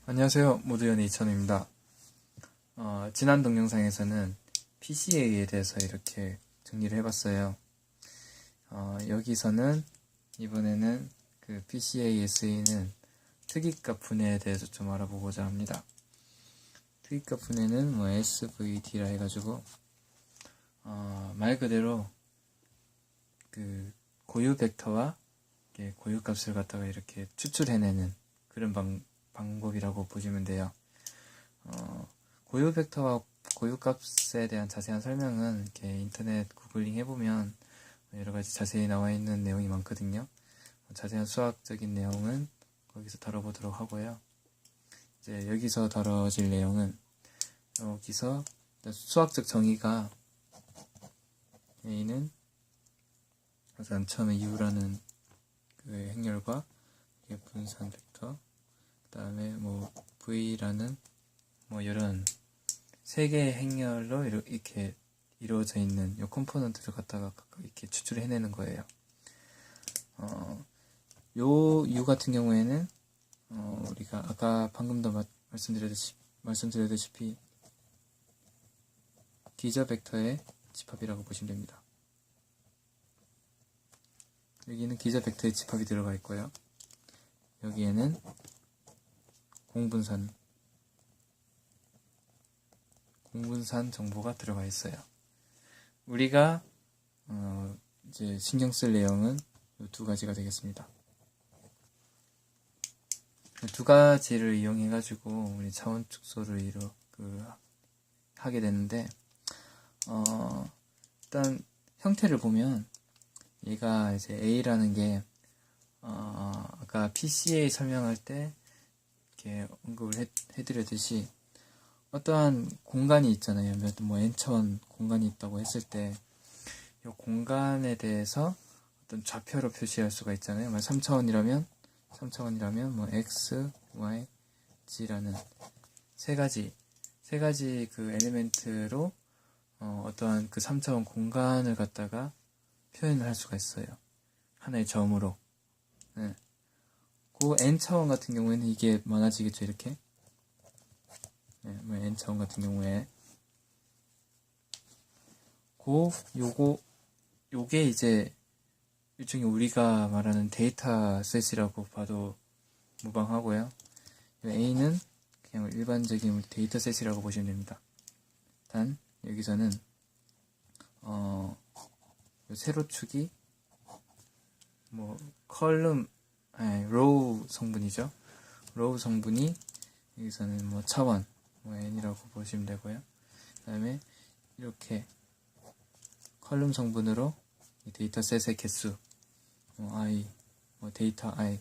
안녕하세요. 모두연의 이천우입니다. 지난 동영상에서는 PCA에 대해서 이렇게 정리를 해봤어요. 여기서는 이번에는 그 PCA에 쓰이는 특이값 분해에 대해서 좀 알아보고자 합니다. 특이값 분해는 뭐 SVD라 해가지고 말 그대로 그 고유 벡터와 고유값을 갖다가 이렇게 추출해내는 그런 방법이라고 보시면 돼요. 고유 벡터와 고유값에 대한 자세한 설명은 이렇게 인터넷 구글링 해보면 여러 가지 자세히 나와 있는 내용이 많거든요. 자세한 수학적인 내용은 거기서 다뤄보도록 하고요. 이제 여기서 다뤄질 내용은 여기서 수학적 정의가 A는 우선 처음에 U라는 그 행렬과 분산 벡터, 그 다음에 뭐 V라는 뭐 이런 세 개의 행렬로 이렇게 이루어져 있는 이 컴포넌트를 갖다가 이렇게 추출해내는 거예요. 요 U 같은 경우에는 우리가 아까 방금도 말씀드렸다시피 기저 벡터의 집합이라고 보시면 됩니다. 여기는 기저 벡터의 집합이 들어가 있고요. 여기에는 공분산 정보가 들어가 있어요. 우리가 이제 신경 쓸 내용은 이 두 가지가 되겠습니다. 두 가지를 이용해 가지고 우리 차원 축소를 하게 되는데 일단 형태를 보면 얘가 이제 A라는 게 아까 PCA 설명할 때 이렇게 언급을 해드렸듯이 어떠한 공간이 있잖아요. 뭐 n차원 공간이 있다고 했을 때 이 공간에 대해서 어떤 좌표로 표시할 수가 있잖아요. 3차원이라면 뭐 x, y, z라는 세 가지 그 엘리멘트로 어떠한 그 3차원 공간을 갖다가 표현을 할 수가 있어요. 하나의 점으로. 네. 그 n차원 같은 경우에는 이게 많아지겠죠, 이렇게. 네, 뭐 n차원 같은 경우에 요게 이제 일종의 우리가 말하는 데이터셋이라고 봐도 무방하고요. A는 그냥 일반적인 데이터셋이라고 보시면 됩니다. 단 여기서는 세로축이 뭐 로우 성분이죠. 로우 성분이 여기서는 뭐 차원 n이라고 보시면 되고요. 그 다음에 이렇게 컬럼 성분으로 이 데이터셋의 개수 i, 데이터 i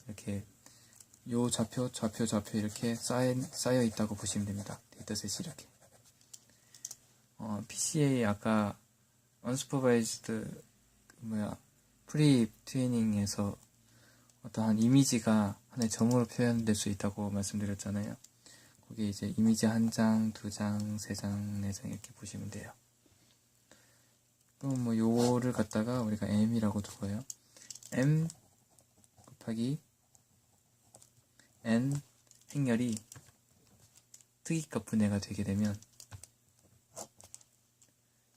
이렇게 요 좌표 이렇게 쌓여 있다고 보시면 됩니다. 데이터셋이 이렇게. PCA 아까 unsupervised 프리 트레이닝에서 어떠한 이미지가 하나의 점으로 표현될 수 있다고 말씀드렸잖아요. 거기에 이제 이미지 1장, 2장, 3장, 4장 이렇게 보시면 돼요. 그럼 뭐 요거를 갖다가 우리가 m이라고 두고요. m 곱하기 n 행렬이 특이값 분해가 되게 되면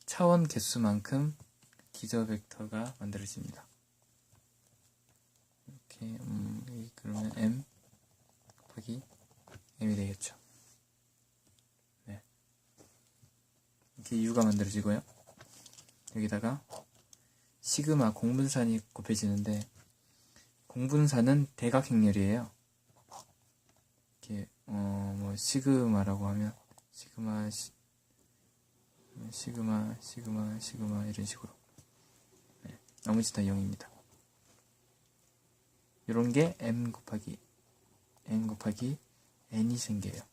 차원 개수만큼 기저 벡터가 만들어집니다. 이렇게 그러면 m 곱하기 m이 되겠죠. 네. 이렇게 u가 만들어지고요. 여기다가 시그마 공분산이 곱해지는데 공분산은 대각 행렬이에요. 이렇게 뭐 시그마라고 하면 시그마 이런 식으로. 네, 나머지 다 0입니다. 이런 게 n 곱하기 n이 생겨요.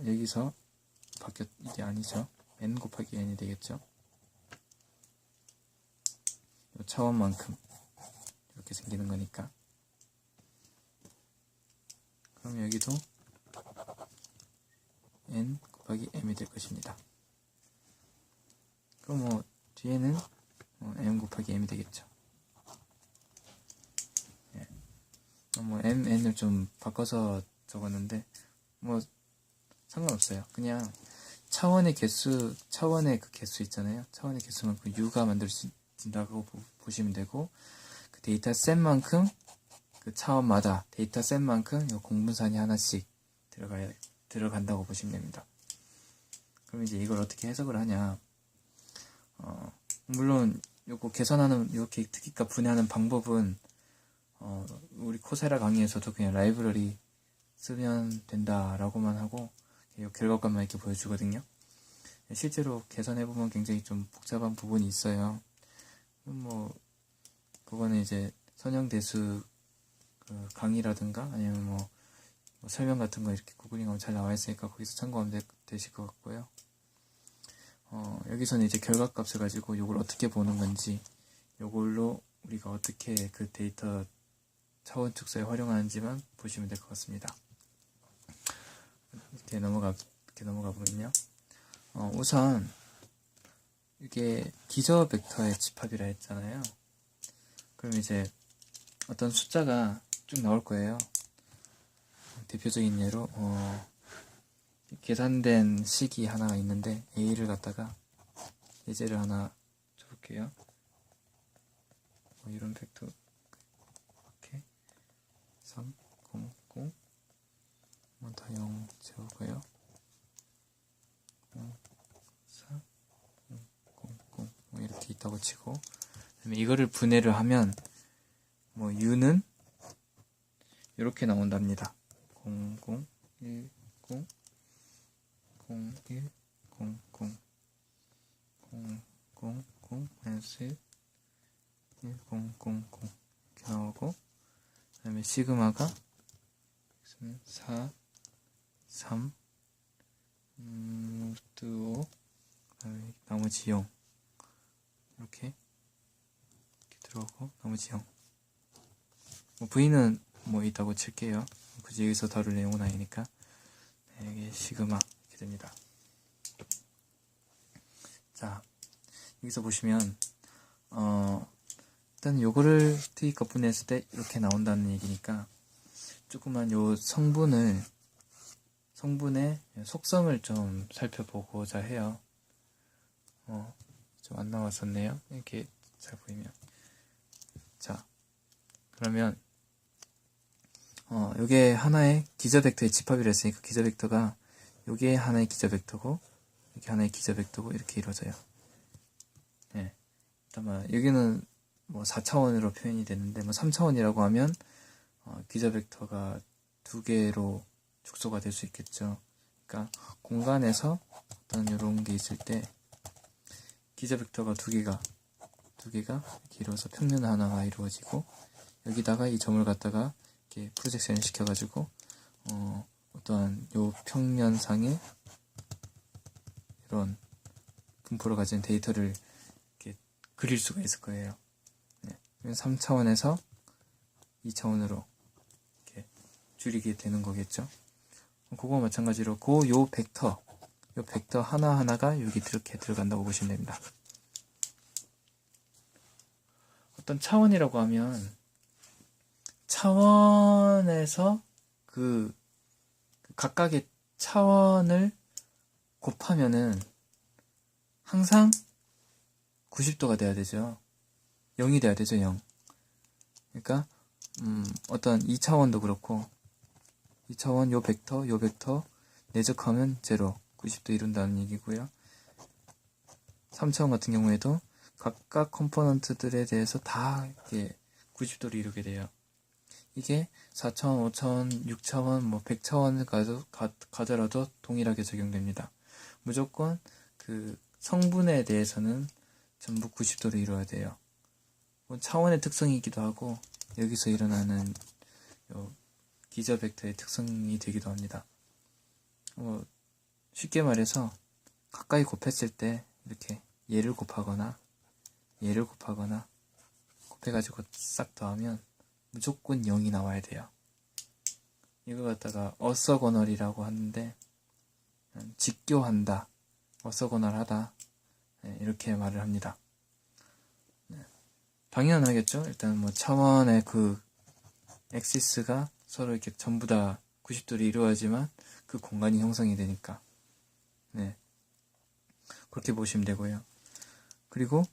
여기서 이게 아니죠. n 곱하기 n이 되겠죠. 이 차원만큼 이렇게 생기는 거니까. 그럼 여기도 n 곱하기 m이 될 것입니다. 그럼 뭐 뒤에는 m 곱하기 m이 되겠죠. 뭐 mn을 좀 바꿔서 적었는데 뭐 상관없어요. 그냥 차원의 그 개수 있잖아요. 차원의 개수만큼 u가 만들어진다고 보시면 되고, 그 데이터 셋만큼 그 차원마다 데이터 셋만큼 요 공분산이 하나씩 들어간다고 보시면 됩니다. 그럼 이제 이걸 어떻게 해석을 하냐? 물론 요거 계산하는 이렇게 특기값 분해하는 방법은 우리 코세라 강의에서도 그냥 라이브러리 쓰면 된다라고만 하고 요 결과값만 이렇게 보여주거든요. 실제로 계산해보면 굉장히 좀 복잡한 부분이 있어요. 뭐 그거는 이제 선형대수 그 강의라든가 아니면 뭐 설명 같은 거 이렇게 구글링하면 잘 나와 있으니까 거기서 참고하면 되실 것 같고요. 여기서는 이제 결과값을 가지고 이걸 어떻게 보는 건지, 이걸로 우리가 어떻게 그 데이터 차원 축소에 활용하는지만 보시면 될 것 같습니다. 이렇게 넘어가 보면요. 우선 이게 기저 벡터의 집합이라 했잖아요. 그럼 이제 어떤 숫자가 쭉 나올 거예요. 대표적인 예로 계산된 식이 하나가 있는데 A를 갖다가 예제를 하나 줘볼게요. 이런 벡터 이렇게 3, 0, 0 다 0 채우고요. 4, 0, 0, 0 이렇게 있다고 치고, 그다음에 이거를 분해를 하면 u는 이렇게 나온답니다. 0, 0, 1, 0 0, 1, 0, 0 0, 0, 0, 마이너스 1, 1, 0, 0, 0 이렇게 나오고, 그 다음에 시그마가 4, 3, 루트 5, 그 다음에 나머지 0 이렇게 들어오고, 나머지 0 V는 있다고 칠게요. 굳이 여기서 다룰 내용은 아니니까. 네, 이게 시그마 이렇게 됩니다. 자, 여기서 보시면 일단 요거를 특이값 분해했을 때 이렇게 나온다는 얘기니까 조금만 요 성분의 속성을 좀 살펴보고자 해요. 좀 안 나왔었네요. 이렇게 잘 보이면. 자, 그러면 요게 하나의 기저 벡터의 집합이라 했으니까 기저 벡터가 요게 하나의 기저 벡터고 이렇게 하나의 기저 벡터고 이렇게 이루어져요. 네. 일단 여기는 4차원으로 표현이 되는데 3차원이라고 하면 기저 벡터가 두 개로 축소가 될 수 있겠죠. 그러니까 공간에서 어떤 이런 게 있을 때 기저 벡터가 두 개가 이렇게 이루어서 평면 하나가 이루어지고, 여기다가 이 점을 갖다가 이렇게 프로젝션 시켜가지고 어떠한 요 평면상에 이런 분포를 가진 데이터를 이렇게 그릴 수가 있을 거예요. 네. 3차원에서 2차원으로 이렇게 줄이게 되는 거겠죠. 그거 마찬가지로 요 벡터 하나하나가 여기 이렇게 들어간다고 보시면 됩니다. 어떤 차원이라고 하면 차원에서 그 각각의 차원을 곱하면은 항상 90도가 돼야 되죠. 0이 돼야 되죠, 0. 그러니까 어떤 2차원도 그렇고 2차원 요 벡터 내적하면 0, 90도 이룬다는 얘기고요. 3차원 같은 경우에도 각각 컴포넌트들에 대해서 다 이렇게 90도를 이루게 돼요. 이게 4차원, 5차원, 6차원, 100차원을 가더라도 동일하게 적용됩니다. 무조건 그 성분에 대해서는 전부 90도로 이루어야 돼요. 차원의 특성이기도 하고 여기서 일어나는 기저 벡터의 특성이 되기도 합니다. 쉽게 말해서 가까이 곱했을 때 이렇게 얘를 곱하거나 곱해가지고 싹 더하면 무조건 0이 나와야 돼요. 이거 갖다가 어서거널이라고 하는데 직교한다, 어서거널하다, 이렇게 말을 합니다. 당연하겠죠. 일단 차원의 그 엑시스가 서로 이렇게 전부 다 90도로 이루어지만 그 공간이 형성이 되니까. 네. 그렇게 보시면 되고요. 그리고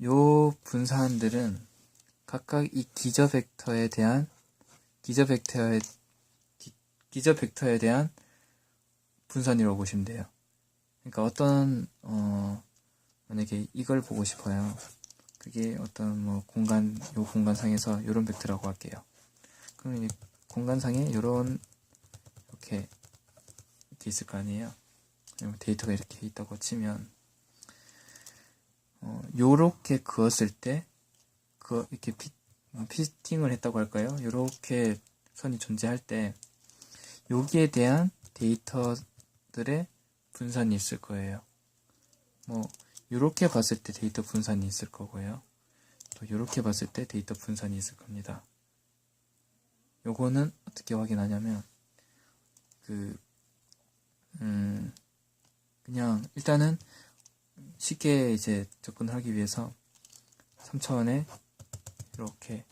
요 분산들은 각각 이 기저 벡터에 대한 분산이라고 보시면 돼요. 그러니까 어떤 만약에 이걸 보고 싶어요. 그게 어떤 뭐 요 공간상에서 요런 벡터라고 할게요. 그럼 이 공간상에 이렇게 있을 거 아니에요. 데이터가 이렇게 있다고 치면 요렇게 그었을 때 이렇게 피팅을 했다고 할까요? 요렇게 선이 존재할 때 여기에 대한 데이터들의 분산이 있을 거예요. 뭐 요렇게 봤을 때 데이터 분산이 있을 거고요. 또 요렇게 봤을 때 데이터 분산이 있을 겁니다. 요거는 어떻게 확인하냐면 그냥 일단은 쉽게 이제 접근하기 위해서 3차원에 이렇게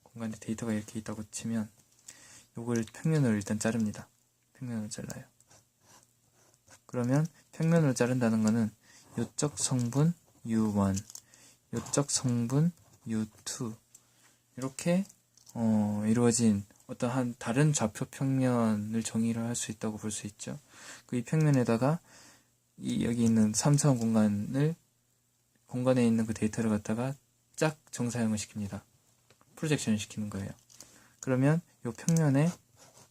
공간에 데이터가 이렇게 있다고 치면 요걸 평면으로 일단 자릅니다. 평면으로 잘라요. 그러면 평면으로 자른다는 거는 요쪽 성분 U1, 요쪽 성분 U2 이렇게 이루어진 어떠한 다른 좌표 평면을 정의를 할 수 있다고 볼 수 있죠. 그 이 평면에다가 여기 있는 3차원 공간에 있는 그 데이터를 갖다가 쫙 정사형을 시킵니다. 프로젝션을 시키는 거예요. 그러면 이 평면에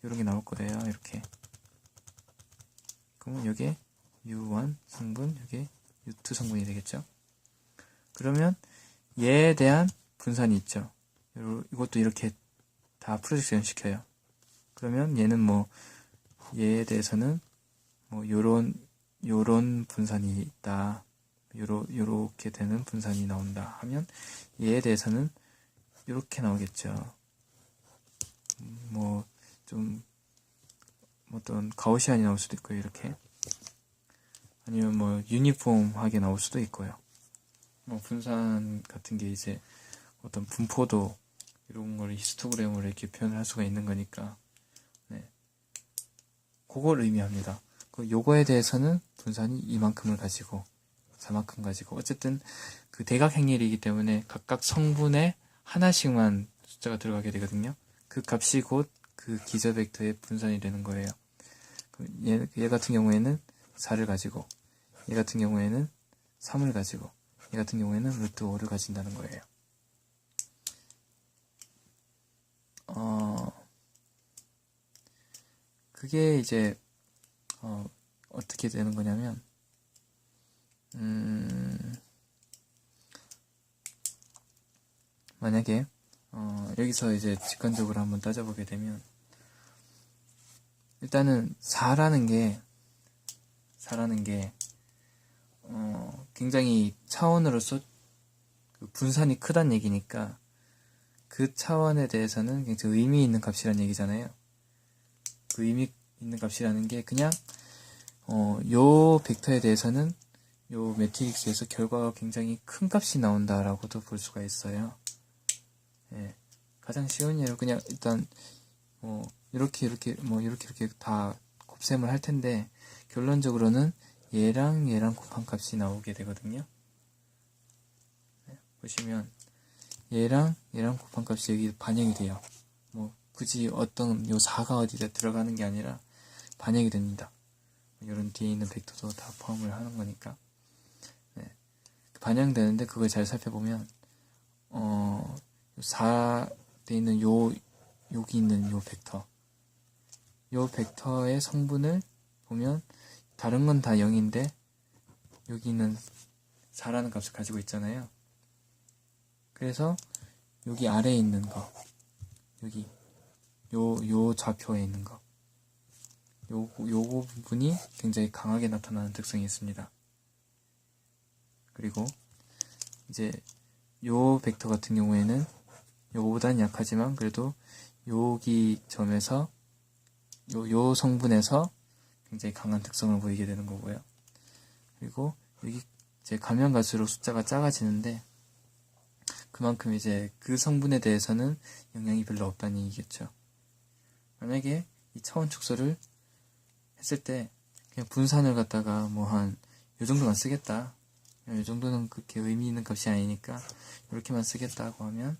이런 게 나올 거예요. 이렇게. 그러면 여기에 U1 성분, 여기에 U2 성분이 되겠죠. 그러면 얘에 대한 분산이 있죠. 이것도 이렇게 다 프로젝션 시켜요. 그러면 얘는 뭐 얘에 대해서는 뭐 요런 분산이 있다. 요렇게 되는 분산이 나온다 하면 얘에 대해서는 요렇게 나오겠죠. 뭐 좀 어떤 가우시안이 나올 수도 있고요. 이렇게. 아니면 뭐 유니폼하게 나올 수도 있고요. 뭐 분산 같은 게 이제 어떤 분포도 이런 걸 히스토그램으로 이렇게 표현을 할 수가 있는 거니까. 네. 그걸 의미합니다. 요거에 대해서는 분산이 이만큼을 가지고 4만큼 가지고 어쨌든 그 대각 행렬이기 때문에 각각 성분에 하나씩만 숫자가 들어가게 되거든요. 그 값이 곧 그 기저 벡터의 분산이 되는 거예요. 얘 같은 경우에는 4를 가지고 얘 같은 경우에는 3을 가지고 얘 같은 경우에는 루트 5를 가진다는 거예요. 그게 이제 어떻게 되는 거냐면 만약에 여기서 이제 직관적으로 한번 따져보게 되면 일단은 4라는 게 굉장히 차원으로서 그 분산이 크다는 얘기니까 그 차원에 대해서는 굉장히 의미 있는 값이라는 얘기잖아요. 그 의미 있는 값이라는 게 그냥 요 벡터에 대해서는 요 매트릭스에서 결과가 굉장히 큰 값이 나온다라고도 볼 수가 있어요. 예. 가장 쉬운 예로 그냥 일단 이렇게 다 곱셈을 할 텐데 결론적으로는 얘랑 곱한 값이 나오게 되거든요. 네. 보시면 얘랑 곱한 값이 여기 반영이 돼요. 뭐 굳이 어떤 요 4가 어디다 들어가는 게 아니라 반영이 됩니다. 이런 뒤에 있는 벡터도 다 포함을 하는 거니까. 네. 반영되는데 그걸 잘 살펴보면 4에 있는 여기 있는 요 벡터의 성분을 보면 다른 건 다 0인데 여기 있는 4라는 값을 가지고 있잖아요. 그래서 여기 아래에 있는 거 여기 요 좌표에 있는 거 요거 부분이 굉장히 강하게 나타나는 특성이 있습니다. 그리고 이제 요 벡터 같은 경우에는 요거보다는 약하지만 그래도 여기 점에서 요 성분에서 굉장히 강한 특성을 보이게 되는 거고요. 그리고 여기 이제 가면 갈수록 숫자가 작아지는데 그만큼 이제 그 성분에 대해서는 영향이 별로 없다는 얘기겠죠. 만약에 이 차원 축소를 했을 때 그냥 분산을 갖다가 뭐 한 요 정도만 쓰겠다, 요 정도는 그렇게 의미 있는 값이 아니니까 이렇게만 쓰겠다고 하면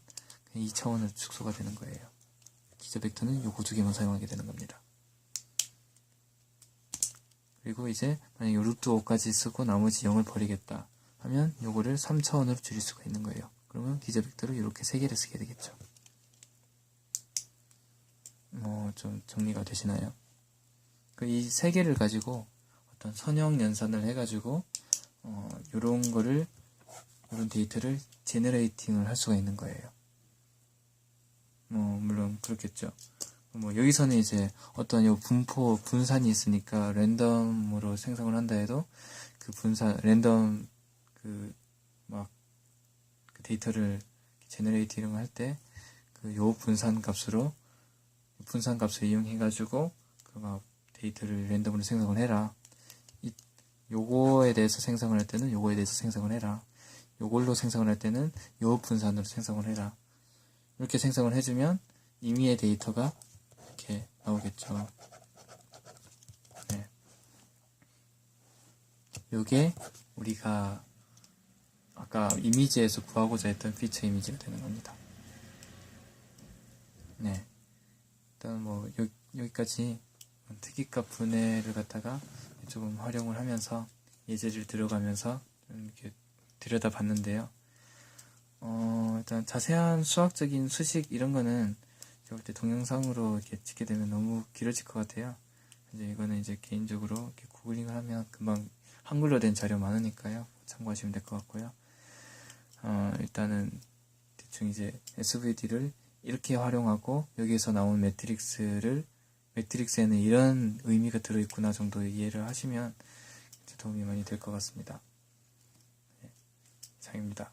그냥 2차원으로 축소가 되는 거예요. 기저 벡터는 요거 두 개만 사용하게 되는 겁니다. 그리고 이제 만약에 루트 5까지 쓰고 나머지 0을 버리겠다 하면 요거를 3차원으로 줄일 수가 있는 거예요. 그러면 기저 벡터를 이렇게 3개를 쓰게 되겠죠. 좀 정리가 되시나요? 이 3개를 가지고 어떤 선형 연산을 해가지고 요런 데이터를 제너레이팅을 할 수가 있는 거예요. 물론 그렇겠죠. 여기서는 이제 어떤 요 분산이 있으니까 랜덤으로 생성을 한다 해도 그 랜덤 그 데이터를 제너레이팅 할 때 요 분산 값을 이용해가지고 데이터를 랜덤으로 생성을 해라. 요거에 대해서 생성을 할 때는 요거에 대해서 생성을 해라. 요걸로 생성을 할 때는 요 분산으로 생성을 해라. 이렇게 생성을 해주면 임의의 데이터가 이렇게 나오겠죠. 네. 요게 우리가 아까 이미지에서 구하고자 했던 피처 이미지가 되는 겁니다. 네. 일단 여기까지 특이값 분해를 갖다가 조금 활용을 하면서 예제를 들어가면서 좀 이렇게 들여다봤는데요. 일단 자세한 수학적인 수식 이런 거는 제가 볼 때 동영상으로 이렇게 찍게 되면 너무 길어질 것 같아요. 이거는 이제 개인적으로 이렇게 구글링을 하면 금방 한글로 된 자료 많으니까요. 참고하시면 될 것 같고요. 일단은 대충 이제 SVD를 이렇게 활용하고 여기에서 나온 매트릭스에는 이런 의미가 들어있구나 정도 이해를 하시면 도움이 많이 될 것 같습니다. 네, 이상입니다.